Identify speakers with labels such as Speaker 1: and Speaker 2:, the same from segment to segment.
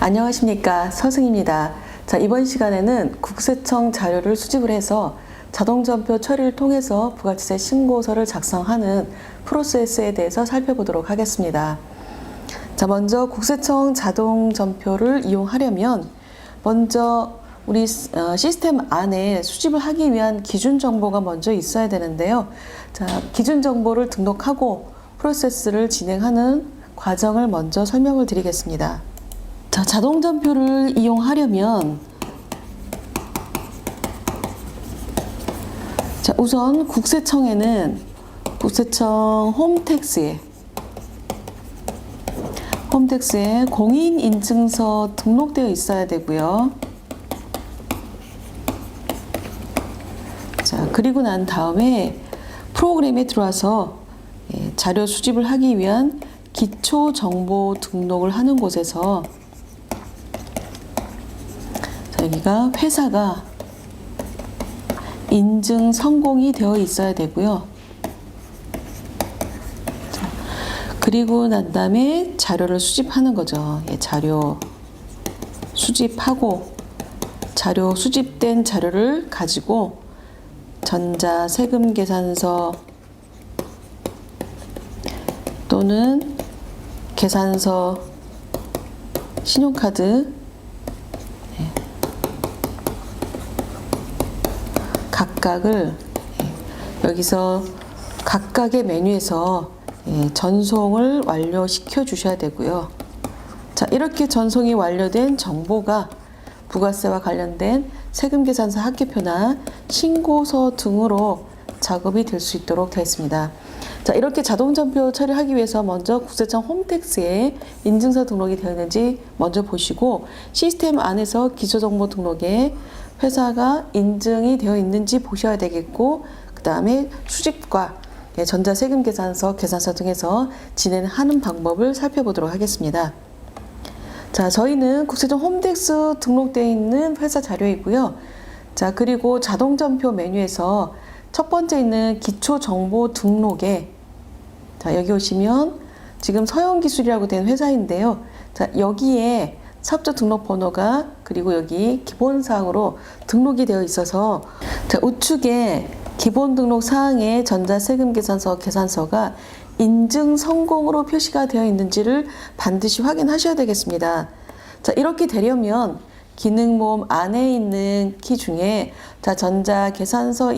Speaker 1: 안녕하십니까, 서승입니다. 자, 이번 시간에는 국세청 자료를 수집을 해서 자동전표 처리를 통해서 부가세세 신고서를 작성하는 프로세스에 대해서 살펴보도록 하겠습니다. 자, 먼저 국세청 자동전표를 이용하려면 먼저 우리 시스템 안에 수집을 하기 위한 기준 정보가 먼저 있어야 되는데요. 자, 기준 정보를 등록하고 프로세스를 진행하는 과정을 먼저 설명을 드리겠습니다. 자, 자동전표를 이용하려면 자, 우선 국세청에는 국세청 홈택스에 공인인증서 등록되어 있어야 되고요. 자, 그리고 난 다음에 프로그램에 들어와서 자료 수집을 하기 위한 기초정보 등록을 하는 곳에서 여기가 회사가 인증 성공이 되어 있어야 되고요. 자, 그리고 난 다음에 자료를 수집하는 거죠. 자료 수집하고 자료 수집된 자료를 가지고 전자세금계산서 또는 계산서, 신용카드 각각을 여기서 각각의 메뉴에서 전송을 완료시켜 주셔야 되고요. 자, 이렇게 전송이 완료된 정보가 부가세와 관련된 세금계산서 합계표나 신고서 등으로 작업이 될 수 있도록 되어 있습니다. 자, 이렇게 자동전표 처리하기 위해서 먼저 국세청 홈택스에 인증서 등록이 되어 있는지 먼저 보시고, 시스템 안에서 기초정보 등록에 회사가 인증이 되어 있는지 보셔야 되겠고, 그 다음에 수집과 전자세금계산서, 계산서 등에서 진행하는 방법을 살펴보도록 하겠습니다. 자, 저희는 국세청 홈택스 등록되어 있는 회사 자료이고요. 자, 그리고 자동전표 메뉴에서 첫 번째 있는 기초정보 등록에, 자, 여기 오시면 지금 서영기술이라고 된 회사인데요. 자, 여기에 사업자 등록번호가 그리고 여기 기본사항으로 등록이 되어 있어서, 자, 우측에 기본 등록 사항의 전자세금계산서, 계산서가 인증 성공으로 표시가 되어 있는지를 반드시 확인하셔야 되겠습니다. 자, 이렇게 되려면 기능모음 안에 있는 키 중에 자, 전자계산서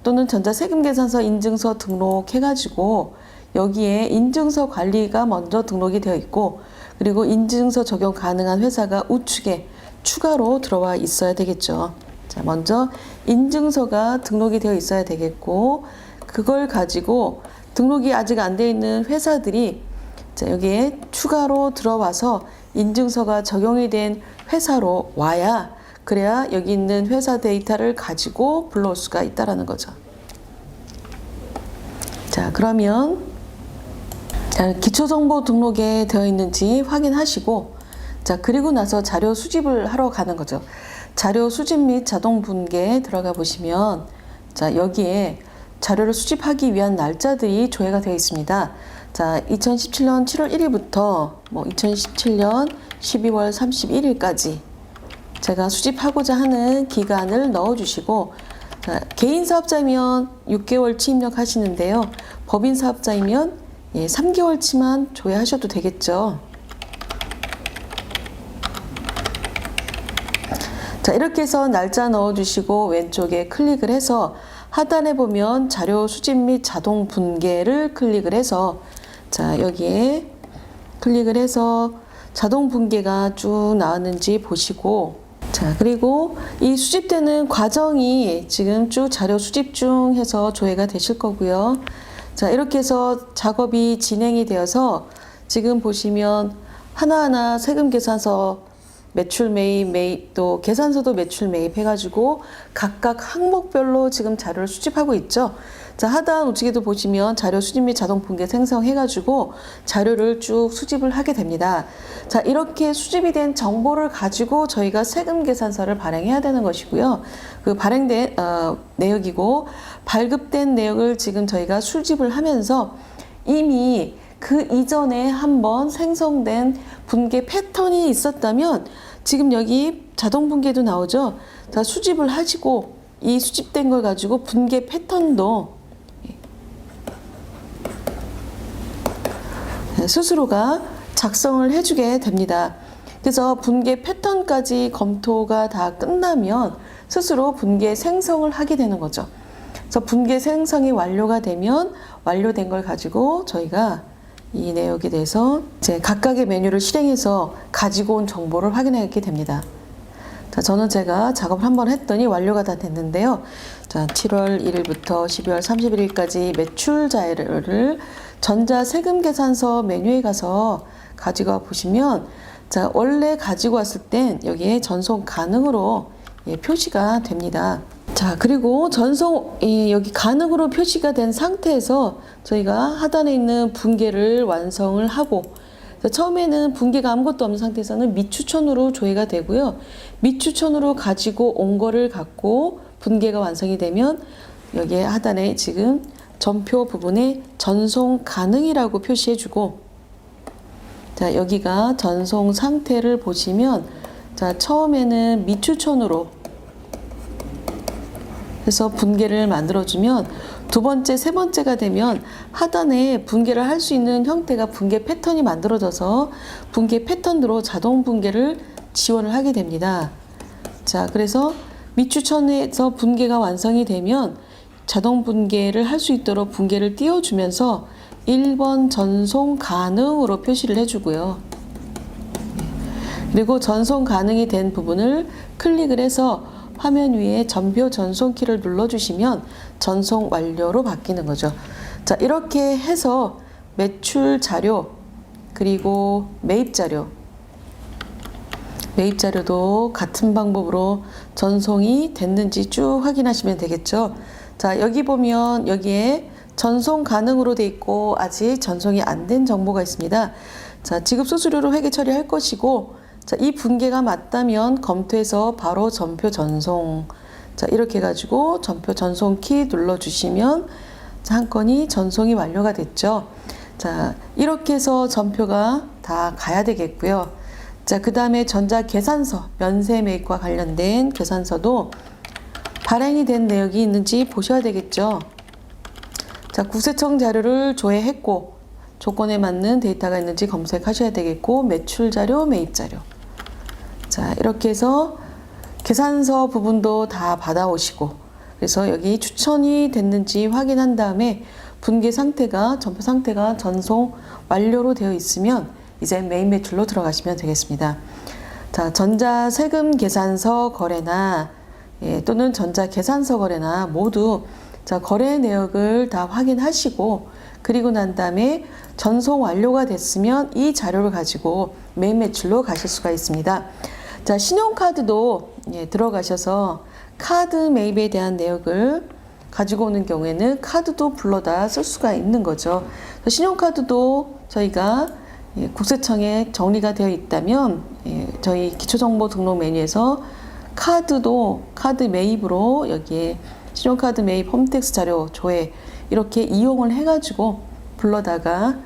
Speaker 1: 또는 전자세금계산서 인증서 등록해가지고 여기에 인증서 관리가 먼저 등록이 되어 있고, 그리고 인증서 적용 가능한 회사가 우측에 추가로 들어와 있어야 되겠죠. 자, 먼저 인증서가 등록이 되어 있어야 되겠고, 그걸 가지고 등록이 아직 안 되어 있는 회사들이 자, 여기에 추가로 들어와서 인증서가 적용이 된 회사로 와야, 그래야 여기 있는 회사 데이터를 가지고 불러올 수가 있다라는 거죠. 자, 그러면 기초정보 등록에 되어 있는지 확인하시고, 자, 그리고 나서 자료 수집을 하러 가는 거죠. 자료 수집 및 자동 분계에 들어가 보시면, 자, 여기에 자료를 수집하기 위한 날짜들이 조회가 되어 있습니다. 자, 2017년 7월 1일부터 2017년 12월 31일까지 제가 수집하고자 하는 기간을 넣어주시고, 자, 개인 사업자이면 6개월치 입력하시는데요. 법인 사업자이면 3개월치만 조회하셔도 되겠죠. 자, 이렇게 해서 날짜 넣어주시고 왼쪽에 클릭을 해서 하단에 보면 자료 수집 및 자동 분계를 클릭을 해서, 자, 여기에 클릭을 해서 자동 분계가 쭉 나왔는지 보시고, 자, 그리고 이 수집되는 과정이 지금 쭉 자료 수집 중 해서 조회가 되실 거고요. 자, 이렇게 해서 작업이 진행이 되어서 지금 보시면 하나하나 세금계산서 매출 매입, 또 계산서도 매출 매입 해가지고 각각 항목별로 지금 자료를 수집하고 있죠. 자, 하단 우측에도 보시면 자료 수집 및 자동 분계 생성해가지고 자료를 쭉 수집을 하게 됩니다. 자, 이렇게 수집이 된 정보를 가지고 저희가 세금 계산서를 발행해야 되는 것이고요. 그 발행된 내역이고 발급된 내역을 지금 저희가 수집을 하면서 이미 그 이전에 한번 생성된 분계 패턴이 있었다면 지금 여기 자동 분계도 나오죠. 자, 수집을 하시고 이 수집된 걸 가지고 분계 패턴도 스스로가 작성을 해주게 됩니다. 그래서 분계 패턴까지 검토가 다 끝나면 스스로 분계 생성을 하게 되는 거죠. 그래서 분계 생성이 완료가 되면 완료된 걸 가지고 저희가 이 내역에 대해서 이제 각각의 메뉴를 실행해서 가지고 온 정보를 확인하게 됩니다. 자, 저는 제가 작업을 한번 했더니 완료가 다 됐는데요. 자, 7월 1일부터 12월 31일까지 매출 자료를 전자세금계산서 메뉴에 가서 가지고 와 보시면, 자, 원래 가지고 왔을 땐 여기에 전송 가능으로 표시가 됩니다. 자, 그리고 전송 여기 가능으로 표시가 된 상태에서 저희가 하단에 있는 분계를 완성을 하고, 처음에는 분계가 아무것도 없는 상태에서는 미추천으로 조회가 되고요. 미추천으로 가지고 온 거를 갖고 분계가 완성이 되면 여기에 하단에 지금 전표 부분에 전송 가능이라고 표시해주고, 자, 여기가 전송 상태를 보시면, 자, 처음에는 미추천으로 해서 분계를 만들어주면 두 번째, 세 번째가 되면 하단에 분계를 할 수 있는 형태가 분계 패턴이 만들어져서 분계 패턴으로 자동 분계를 지원을 하게 됩니다. 자, 그래서 미추천에서 분계가 완성이 되면 자동 분계를 할 수 있도록 분계를 띄워주면서 1번 전송 가능으로 표시를 해주고요. 그리고 전송 가능이 된 부분을 클릭을 해서 화면 위에 전표 전송키를 눌러주시면 전송 완료로 바뀌는 거죠. 자, 이렇게 해서 매출 자료, 그리고 매입 자료도 같은 방법으로 전송이 됐는지 쭉 확인하시면 되겠죠. 자, 여기 보면 여기에 전송 가능으로 돼 있고 아직 전송이 안 된 정보가 있습니다. 자, 지급 수수료로 회계 처리할 것이고, 자, 이 분계가 맞다면 검토해서 바로 전표 전송. 자, 이렇게 해가지고 전표 전송 키 눌러주시면 한 건이 전송이 완료가 됐죠. 자, 이렇게 해서 전표가 다 가야 되겠고요. 자, 그 다음에 전자계산서, 면세 매입과 관련된 계산서도 발행이 된 내역이 있는지 보셔야 되겠죠. 자, 국세청 자료를 조회했고 조건에 맞는 데이터가 있는지 검색하셔야 되겠고, 매출 자료, 매입 자료. 자, 이렇게 해서 계산서 부분도 다 받아오시고, 그래서 여기 추천이 됐는지 확인한 다음에 분계 상태가, 전표 상태가 전송 완료로 되어 있으면 이제 메인 매출로 들어가시면 되겠습니다. 자, 전자세금 계산서 거래나 또는 전자계산서 거래나 모두 자, 거래 내역을 다 확인하시고, 그리고 난 다음에 전송 완료가 됐으면 이 자료를 가지고 메인 매출로 가실 수가 있습니다. 자, 신용카드도 들어가셔서 카드 매입에 대한 내역을 가지고 오는 경우에는 카드도 불러다 쓸 수가 있는 거죠. 신용카드도 저희가 국세청에 정리가 되어 있다면 저희 기초정보 등록 메뉴에서 카드도 카드 매입으로 여기에 신용카드 매입 홈택스 자료 조회 이렇게 이용을 해가지고 불러다가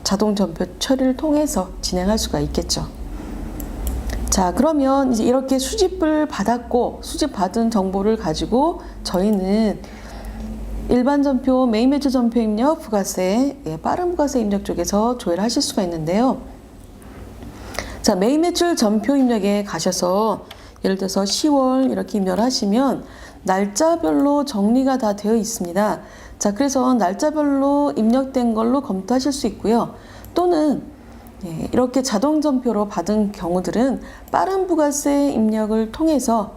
Speaker 1: 자동 전표 처리를 통해서 진행할 수가 있겠죠. 자, 그러면 이제 이렇게 수집을 받았고 수집받은 정보를 가지고 저희는 일반 전표, 메인 매출 전표 입력, 부가세, 빠른 부가세 입력 쪽에서 조회를 하실 수가 있는데요. 자, 메인 매출 전표 입력에 가셔서 예를 들어서 10월 이렇게 입력을 하시면 날짜별로 정리가 다 되어 있습니다. 자, 그래서 날짜별로 입력된 걸로 검토하실 수 있고요. 또는 이렇게 자동 전표로 받은 경우들은 빠른 부가세 입력을 통해서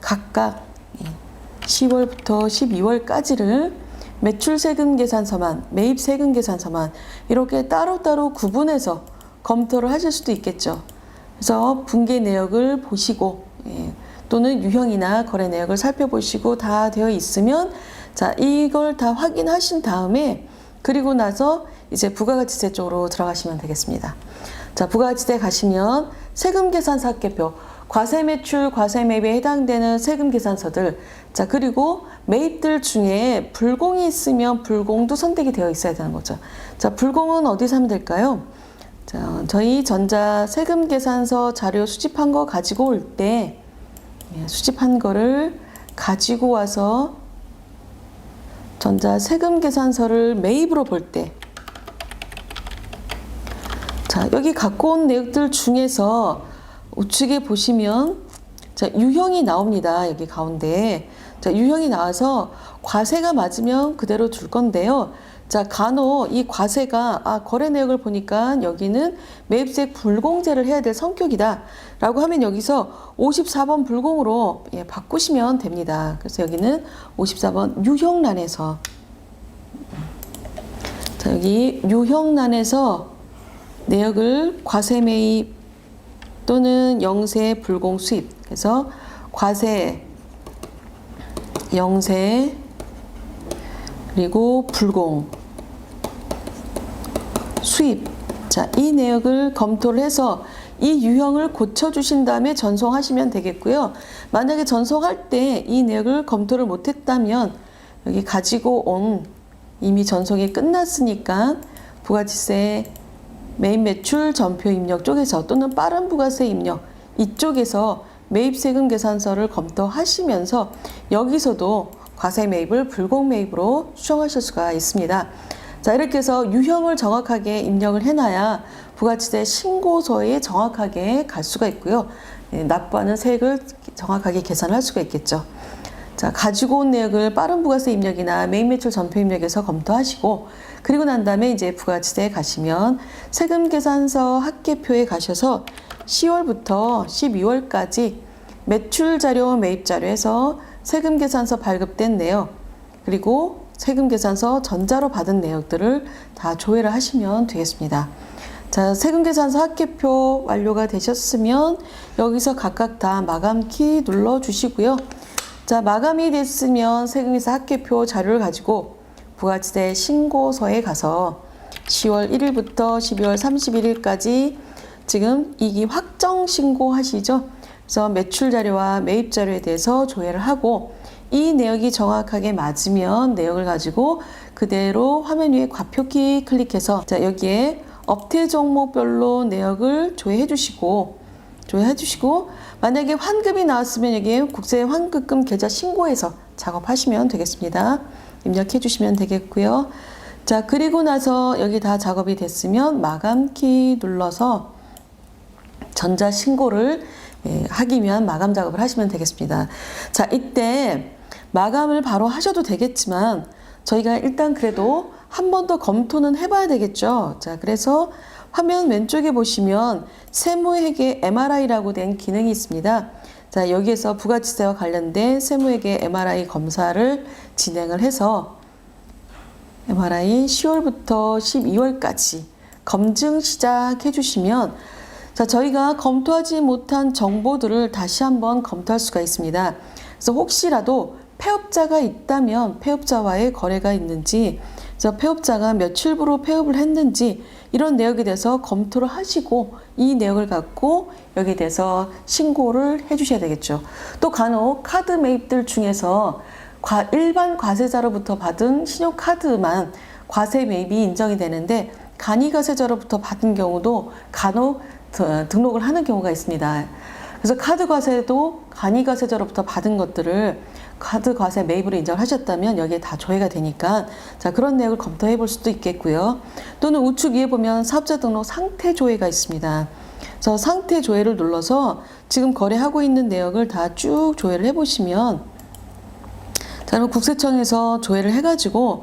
Speaker 1: 각각 10월부터 12월까지를 매출 세금 계산서만, 매입 세금 계산서만 이렇게 따로따로 구분해서 검토를 하실 수도 있겠죠. 그래서 분계 내역을 보시고 또는 유형이나 거래 내역을 살펴보시고 다 되어 있으면 자, 이걸 다 확인하신 다음에 그리고 나서 이제 부가가치세 쪽으로 들어가시면 되겠습니다. 자, 부가가치세 가시면 세금 계산서 합계표, 과세 매출, 과세 매입에 해당되는 세금 계산서들, 자, 그리고 매입들 중에 불공이 있으면 불공도 선택이 되어 있어야 되는 거죠. 자, 불공은 어디서 하면 될까요? 자, 저희 전자 세금 계산서 자료 수집한 거 가지고 올 때, 수집한 거를 가지고 와서 전자 세금 계산서를 매입으로 볼 때, 자, 여기 갖고 온 내역들 중에서 우측에 보시면 자, 유형이 나옵니다. 여기 가운데. 자, 유형이 나와서 과세가 맞으면 그대로 둘 건데요. 자, 간혹 이 과세가 거래 내역을 보니까 여기는 매입세 불공제를 해야 될 성격이다 라고 하면 여기서 54번 불공으로 바꾸시면 됩니다. 그래서 여기는 54번 유형란에서, 자, 여기 유형란에서 내역을 과세 매입 또는 영세 불공 수입, 그래서 과세, 영세, 그리고 불공, 수입, 자, 이 내역을 검토를 해서 이 유형을 고쳐주신 다음에 전송하시면 되겠고요. 만약에 전송할 때 이 내역을 검토를 못했다면 여기 가지고 온 이미 전송이 끝났으니까 부가지세 매입 매출 전표 입력 쪽에서 또는 빠른 부가세 입력 이쪽에서 매입세금 계산서를 검토하시면서 여기서도 과세 매입을 불공 매입으로 수정하실 수가 있습니다. 자, 이렇게 해서 유형을 정확하게 입력을 해놔야 부가지세 신고서에 정확하게 갈 수가 있고요. 납부하는 세액을 정확하게 계산할 수가 있겠죠. 자, 가지고 온 내역을 빠른 부가세 입력이나 매입 매출 전표 입력에서 검토하시고, 그리고 난 다음에 이제 부가지세에 가시면 세금 계산서 합계표에 가셔서 10월부터 12월까지 매출 자료, 매입 자료에서 세금 계산서 발급된 내역, 그리고 세금 계산서 전자로 받은 내역들을 다 조회를 하시면 되겠습니다. 자, 세금 계산서 합계표 완료가 되셨으면 여기서 각각 다 마감키 눌러 주시고요. 자, 마감이 됐으면 세금계산 합계표 자료를 가지고 부가지세 신고서에 가서 10월 1일부터 12월 31일까지 지금 이기 확정 신고하시죠. 그래서 매출 자료와 매입 자료에 대해서 조회를 하고 이 내역이 정확하게 맞으면 내역을 가지고 그대로 화면 위에 과표키 클릭해서 자, 여기에 업태 종목별로 내역을 조회해 주시고 만약에 환급이 나왔으면 여기에 국세 환급금 계좌 신고해서 작업하시면 되겠습니다. 입력해 주시면 되겠고요. 자, 그리고 나서 여기 다 작업이 됐으면 마감키 눌러서 전자 신고를 하기 위한 마감 작업을 하시면 되겠습니다. 자, 이때 마감을 바로 하셔도 되겠지만 저희가 일단 그래도 한 번 더 검토는 해봐야 되겠죠. 자, 그래서 화면 왼쪽에 보시면 세무회계 MRI라고 된 기능이 있습니다. 자, 여기에서 부가지세와 관련된 세무회계 MRI 검사를 진행을 해서 MRI 10월부터 12월까지 검증 시작해 주시면 자, 저희가 검토하지 못한 정보들을 다시 한번 검토할 수가 있습니다. 그래서 혹시라도 폐업자가 있다면 폐업자와의 거래가 있는지, 그래서 폐업자가 며칠부로 폐업을 했는지 이런 내역에 대해서 검토를 하시고 이 내역을 갖고 여기에 대해서 신고를 해 주셔야 되겠죠. 또 간혹 카드 매입들 중에서 일반 과세자로부터 받은 신용카드만 과세 매입이 인정이 되는데 간이과세자로부터 받은 경우도 간혹 등록을 하는 경우가 있습니다. 그래서 카드 과세도 간이과세자로부터 받은 것들을 카드 과세 매입으로 인정하셨다면 여기에 다 조회가 되니까 자, 그런 내역을 검토해 볼 수도 있겠고요. 또는 우측 위에 보면 사업자 등록 상태 조회가 있습니다. 그래서 상태 조회를 눌러서 지금 거래하고 있는 내역을 다 쭉 조회를 해 보시면 자, 그러면 국세청에서 조회를 해가지고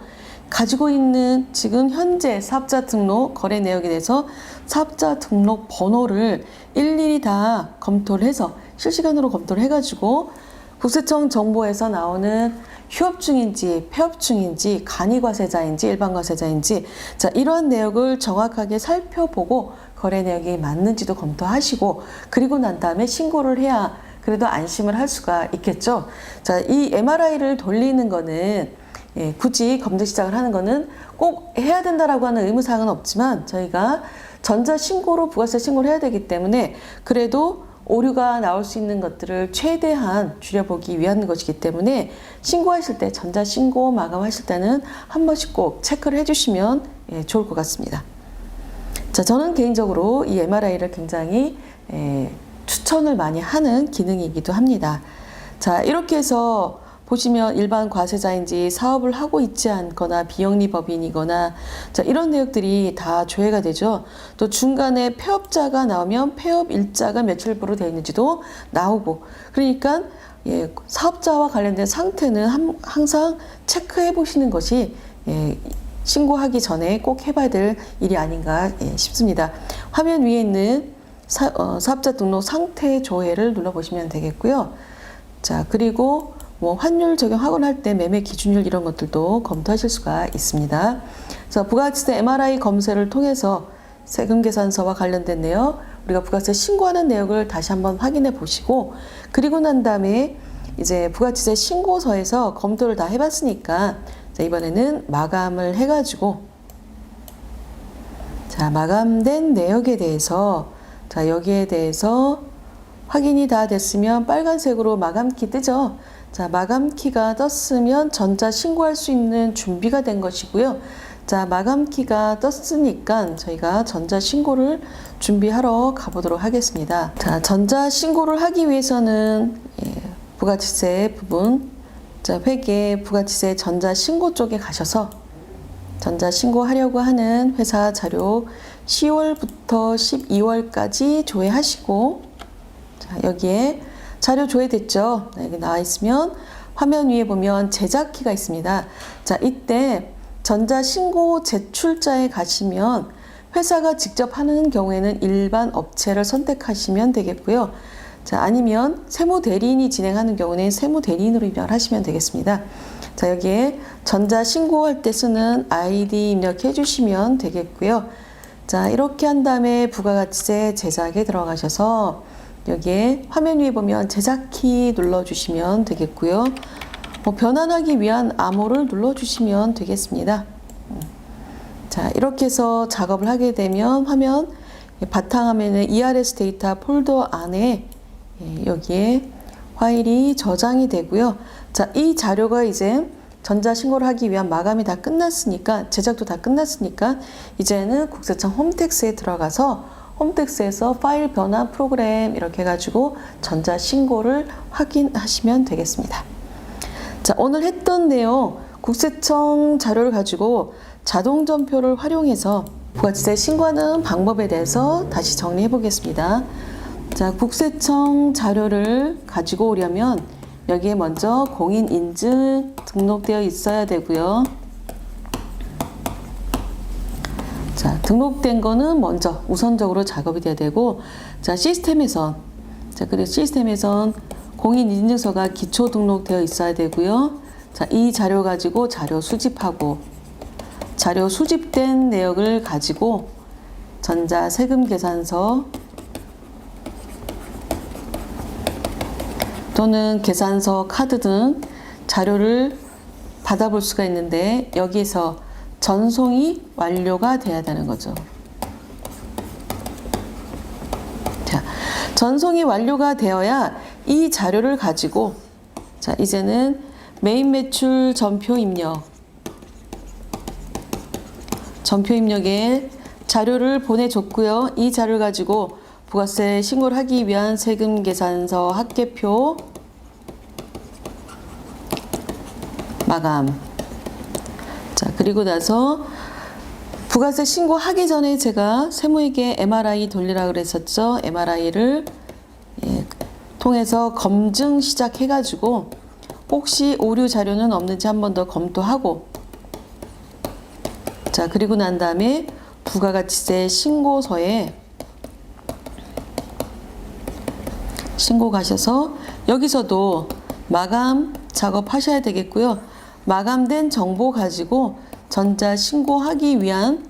Speaker 1: 가지고 있는 지금 현재 사업자 등록 거래 내역에 대해서 사업자 등록 번호를 일일이 다 검토를 해서 실시간으로 검토를 해가지고 국세청 정보에서 나오는 휴업 중인지 폐업 중인지 간이과세자인지 일반과세자인지 자, 이러한 내역을 정확하게 살펴보고 거래 내역이 맞는지도 검토하시고 그리고 난 다음에 신고를 해야 그래도 안심을 할 수가 있겠죠. 자, 이 MRI를 돌리는 거는 굳이 검증 시작을 하는 거는 꼭 해야 된다라고 하는 의무사항은 없지만 저희가 전자 신고로 부가세 신고를 해야 되기 때문에 그래도 오류가 나올 수 있는 것들을 최대한 줄여보기 위한 것이기 때문에 신고하실 때, 전자신고 마감하실 때는 한 번씩 꼭 체크를 해주시면 좋을 것 같습니다. 자, 저는 개인적으로 이 MRI를 굉장히 추천을 많이 하는 기능이기도 합니다. 자, 이렇게 해서 보시면 일반 과세자인지 사업을 하고 있지 않거나 비영리법인이거나 자, 이런 내역들이 다 조회가 되죠. 또 중간에 폐업자가 나오면 폐업 일자가 며칠부로 되어 있는지도 나오고, 그러니까 사업자와 관련된 상태는 항상 체크해 보시는 것이 신고하기 전에 꼭 해봐야 될 일이 아닌가 싶습니다. 화면 위에 있는 사업자 등록 상태 조회를 눌러보시면 되겠고요. 자, 그리고 환율 적용하거나 할 때 매매 기준율 이런 것들도 검토하실 수가 있습니다. 그래서 부가가치세 MRI 검사를 통해서 세금 계산서와 관련된 내역, 우리가 부가세 신고하는 내역을 다시 한번 확인해 보시고, 그리고 난 다음에 이제 부가가치세 신고서에서 검토를 다 해봤으니까 자, 이번에는 마감을 해가지고 자, 마감된 내역에 대해서 자, 여기에 대해서 확인이 다 됐으면 빨간색으로 마감키 뜨죠. 자, 마감키가 떴으면 전자 신고할 수 있는 준비가 된 것이고요. 자, 마감키가 떴으니까 저희가 전자 신고를 준비하러 가보도록 하겠습니다. 자, 전자 신고를 하기 위해서는 부가치세 부분, 자, 회계 부가치세 전자 신고 쪽에 가셔서 전자 신고하려고 하는 회사 자료 10월부터 12월까지 조회하시고, 자, 여기에 자료 조회됐죠? 여기 나와 있으면 화면 위에 보면 제작키가 있습니다. 자, 이때 전자신고 제출자에 가시면 회사가 직접 하는 경우에는 일반 업체를 선택하시면 되겠고요. 자, 아니면 세무대리인이 진행하는 경우는 세무대리인으로 입력하시면 되겠습니다. 자, 여기에 전자신고할 때 쓰는 아이디 입력해 주시면 되겠고요. 자, 이렇게 한 다음에 부가가치세 제작에 들어가셔서 여기에 화면 위에 보면 제작키 눌러주시면 되겠고요. 변환하기 위한 암호를 눌러주시면 되겠습니다. 자, 이렇게 해서 작업을 하게 되면 화면 바탕화면에 ERS 데이터 폴더 안에 여기에 파일이 저장이 되고요. 자, 이 자료가 이제 전자신고를 하기 위한 마감이 다 끝났으니까, 제작도 다 끝났으니까 이제는 국세청 홈택스에 들어가서 홈택스에서 파일 변환 프로그램 이렇게 해가지고 전자신고를 확인하시면 되겠습니다. 자, 오늘 했던 내용 국세청 자료를 가지고 자동점표를 활용해서 부가치세 신고하는 방법에 대해서 다시 정리해 보겠습니다. 자, 국세청 자료를 가지고 오려면 여기에 먼저 공인인증 등록되어 있어야 되고요. 자, 등록된 거는 먼저 우선적으로 작업이 돼야 되고, 자, 시스템에선 공인인증서가 기초 등록되어 있어야 되고요. 자, 이 자료 가지고 자료 수집하고, 자료 수집된 내역을 가지고 전자세금계산서 또는 계산서, 카드 등 자료를 받아볼 수가 있는데, 여기에서 전송이 완료가 돼야 되는 거죠. 자, 전송이 완료가 되어야 이 자료를 가지고, 자, 이제는 메인 매출 전표 입력에 자료를 보내줬고요. 이 자료를 가지고 부가세 신고를 하기 위한 세금 계산서 합계표 마감. 자, 그리고 나서 부가세 신고하기 전에 제가 세무에게 MRI 돌리라 그랬었죠. MRI를 통해서 검증 시작해가지고 혹시 오류 자료는 없는지 한 번 더 검토하고, 자, 그리고 난 다음에 부가가치세 신고서에 신고 가셔서 여기서도 마감 작업하셔야 되겠고요. 마감된 정보 가지고 전자신고하기 위한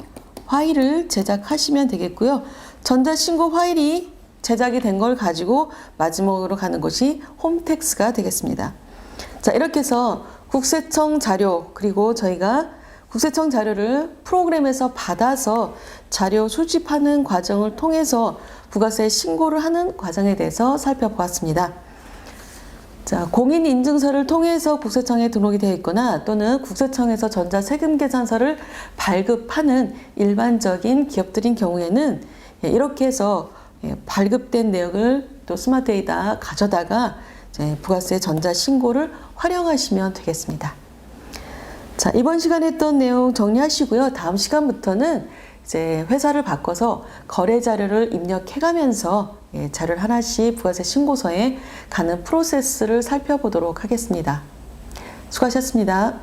Speaker 1: 파일을 제작하시면 되겠고요. 전자신고 파일이 제작이 된 걸 가지고 마지막으로 가는 것이 홈택스가 되겠습니다. 자, 이렇게 해서 국세청 자료, 그리고 저희가 국세청 자료를 프로그램에서 받아서 자료 수집하는 과정을 통해서 부가세 신고를 하는 과정에 대해서 살펴보았습니다. 자, 공인인증서를 통해서 국세청에 등록이 되어 있거나 또는 국세청에서 전자세금계산서를 발급하는 일반적인 기업들인 경우에는 이렇게 해서 발급된 내역을 또 스마트에이다 가져다가 부가세 전자신고를 활용하시면 되겠습니다. 자, 이번 시간에 했던 내용 정리하시고요. 다음 시간부터는 이제 회사를 바꿔서 거래 자료를 입력해가면서 자료를 하나씩 부가세 신고서에 가는 프로세스를 살펴보도록 하겠습니다. 수고하셨습니다.